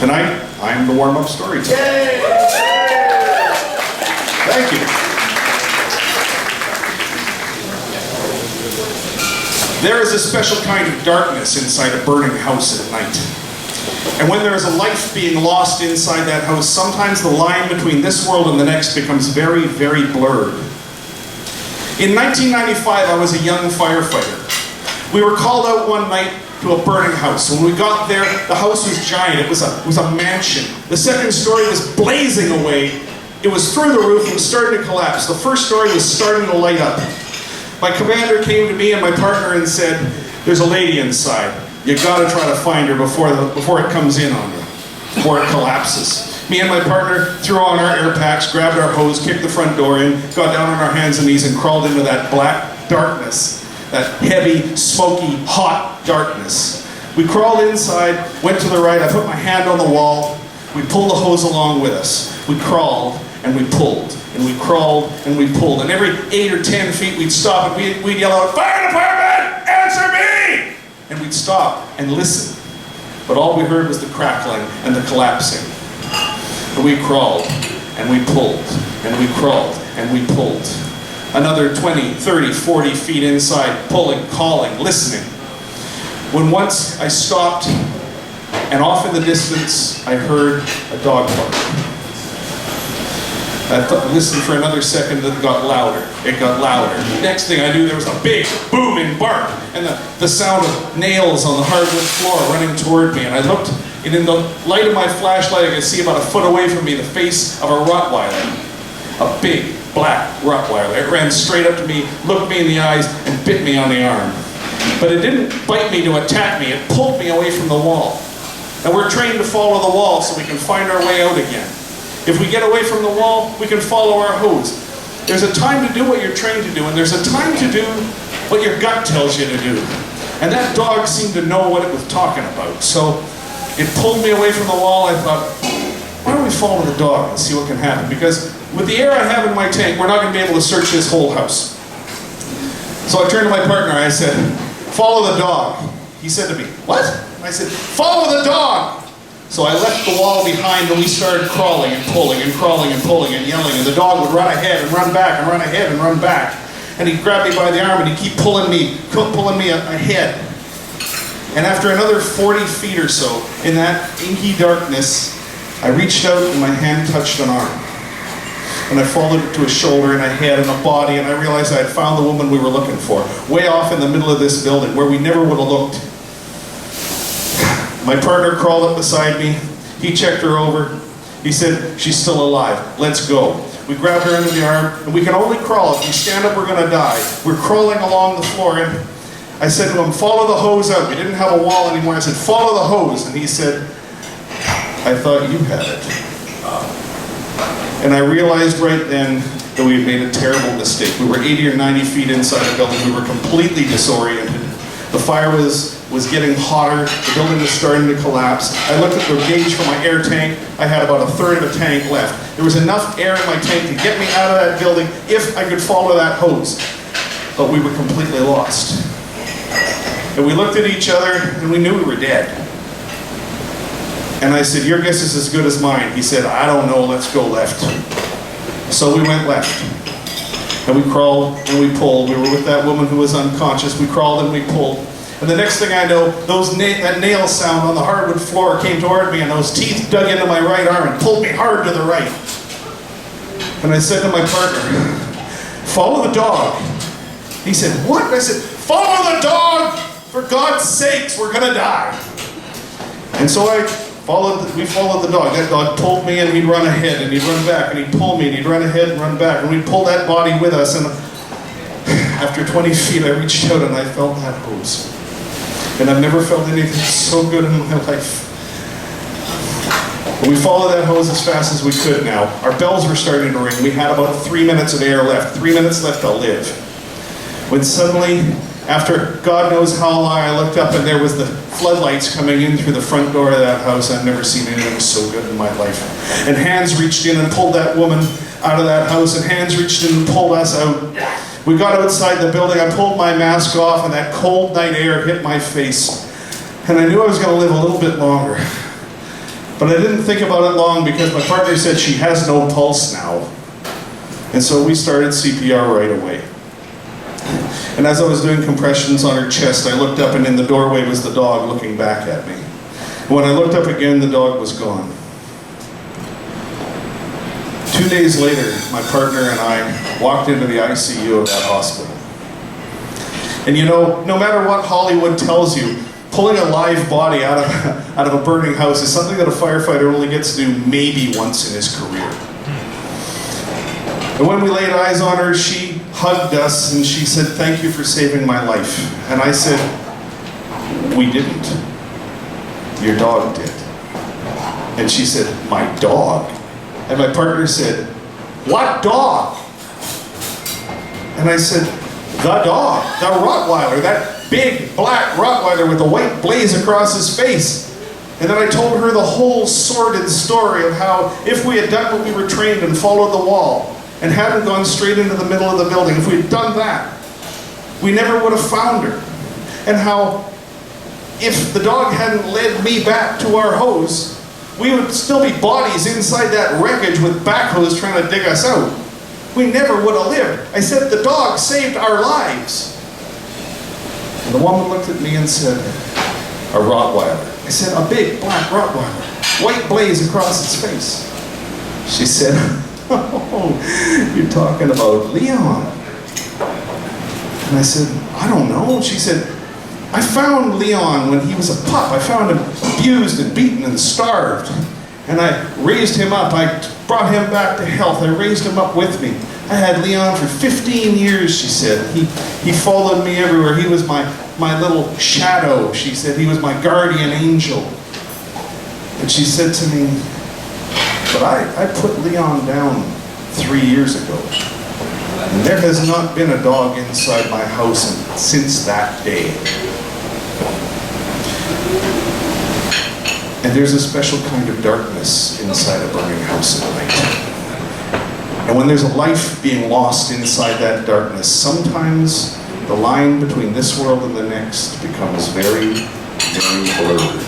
Tonight, I'm the warm-up storyteller. Thank you. There is a special kind of darkness inside a burning house at night. And when there is a life being lost inside that house, sometimes the line between this world and the next becomes very, very blurred. In 1995, I was a young firefighter. We were called out one night to a burning house. When we got there, the house was giant. It was a mansion. The second story was blazing away. It was through the roof. It was starting to collapse. The first story was starting to light up. My commander came to me and my partner and said, "There's a lady inside. You gotta try to find her before it comes in on you, before it collapses." Me and my partner threw on our air packs, grabbed our hose, kicked the front door in, got down on our hands and knees and crawled into that black darkness. That heavy, smoky, hot darkness. We crawled inside, went to the right, I put my hand on the wall, we pulled the hose along with us. We crawled and we pulled, and we crawled and we pulled, and every 8 or 10 feet we'd stop and we'd yell out, "Fire department, answer me!" And we'd stop and listen. But all we heard was the crackling and the collapsing. And we crawled and we pulled, and we crawled and we pulled. Another 20, 30, 40 feet inside, pulling, calling, listening. When once I stopped, and off in the distance, I heard a dog bark. I listened for another second, and it got louder. It got louder. Next thing I knew, there was a big booming bark, and the sound of nails on the hardwood floor running toward me. And I looked, and in the light of my flashlight, I could see about a foot away from me the face of a Rottweiler. A big, black Rottweiler. It ran straight up to me, looked me in the eyes, and bit me on the arm. But it didn't bite me to attack me, it pulled me away from the wall. And we're trained to follow the wall so we can find our way out again. If we get away from the wall, we can follow our hose. There's a time to do what you're trained to do, and there's a time to do what your gut tells you to do. And that dog seemed to know what it was talking about. So it pulled me away from the wall. I thought, why don't we follow the dog and see what can happen? Because with the air I have in my tank, we're not going to be able to search this whole house. So I turned to my partner and I said, "Follow the dog." He said to me, "What?" I said, "Follow the dog." So I left the wall behind and we started crawling and pulling and crawling and pulling and yelling, and the dog would run ahead and run back and run ahead and run back. And he'd grab me by the arm and he'd keep pulling me ahead. And after another 40 feet or so, in that inky darkness, I reached out and my hand touched an arm. And I followed it to a shoulder and a head and a body, and I realized I had found the woman we were looking for, way off in the middle of this building, where we never would have looked. My partner crawled up beside me. He checked her over. He said, "She's still alive. Let's go." We grabbed her into the arm, and we can only crawl. If we stand up, we're going to die. We're crawling along the floor, and I said to him, "Follow the hose out." We didn't have a wall anymore. I said, "Follow the hose." And he said, "I thought you had it." And I realized right then that we had made a terrible mistake. We were 80 or 90 feet inside the building. We were completely disoriented. The fire was getting hotter. The building was starting to collapse. I looked at the gauge for my air tank. I had about a third of a tank left. There was enough air in my tank to get me out of that building if I could follow that hose. But we were completely lost. And we looked at each other and we knew we were dead. And I said, "Your guess is as good as mine." He said, "I don't know, let's go left." So we went left. And we crawled and we pulled. We were with that woman who was unconscious. We crawled and we pulled. And the next thing I know, that nail sound on the hardwood floor came toward me, and those teeth dug into my right arm and pulled me hard to the right. And I said to my partner, "Follow the dog." He said, "What?" And I said, "Follow the dog! For God's sakes, we're gonna die." And so we followed the dog. That dog pulled me and he'd run ahead and he'd run back and he'd pull me and he'd run ahead and run back, and we'd pull that body with us. And after 20 feet, I reached out and I felt that hose. And I've never felt anything so good in my life. We followed that hose as fast as we could now. Our bells were starting to ring. We had about 3 minutes of air left. 3 minutes left to live. When suddenly, after God knows how long, I looked up and there was the floodlights coming in through the front door of that house. I've never seen anything so good in my life. And hands reached in and pulled that woman out of that house, and hands reached in and pulled us out. We got outside the building. I pulled my mask off, and that cold night air hit my face. And I knew I was going to live a little bit longer. But I didn't think about it long because my partner said she has no pulse now. And so we started CPR right away. And as I was doing compressions on her chest, I looked up and in the doorway was the dog looking back at me. When I looked up again, the dog was gone. 2 days later, my partner and I walked into the ICU of that hospital. And you know, no matter what Hollywood tells you, pulling a live body out of a burning house is something that a firefighter only gets to do maybe once in his career. And when we laid eyes on her, she hugged us and she said, "Thank you for saving my life." And I said, "We didn't. Your dog did." And she said, "My dog?" And my partner said, "What dog?" And I said, "The dog, the Rottweiler, that big black Rottweiler with a white blaze across his face." And then I told her the whole sordid story of how if we had done what we were trained and followed the wall and hadn't gone straight into the middle of the building, if we had done that, we never would have found her. And how if the dog hadn't led me back to our hose, we would still be bodies inside that wreckage with backhoes trying to dig us out. We never would have lived. I said, the dog saved our lives. And the woman looked at me and said, "A Rottweiler." I said, "A big black Rottweiler, white blaze across its face." She said, "Oh, you're talking about Leon." And I said, "I don't know." She said, "I found Leon when he was a pup. I found him abused and beaten and starved. And I raised him up. I brought him back to health. I raised him up with me. I had Leon for 15 years, she said. He followed me everywhere. He was my little shadow," she said. "He was my guardian angel." And she said to me, "But I put Leon down 3 years ago. And there has not been a dog inside my house since that day." And there's a special kind of darkness inside a burning house at night. And when there's a life being lost inside that darkness, sometimes the line between this world and the next becomes very, very blurred.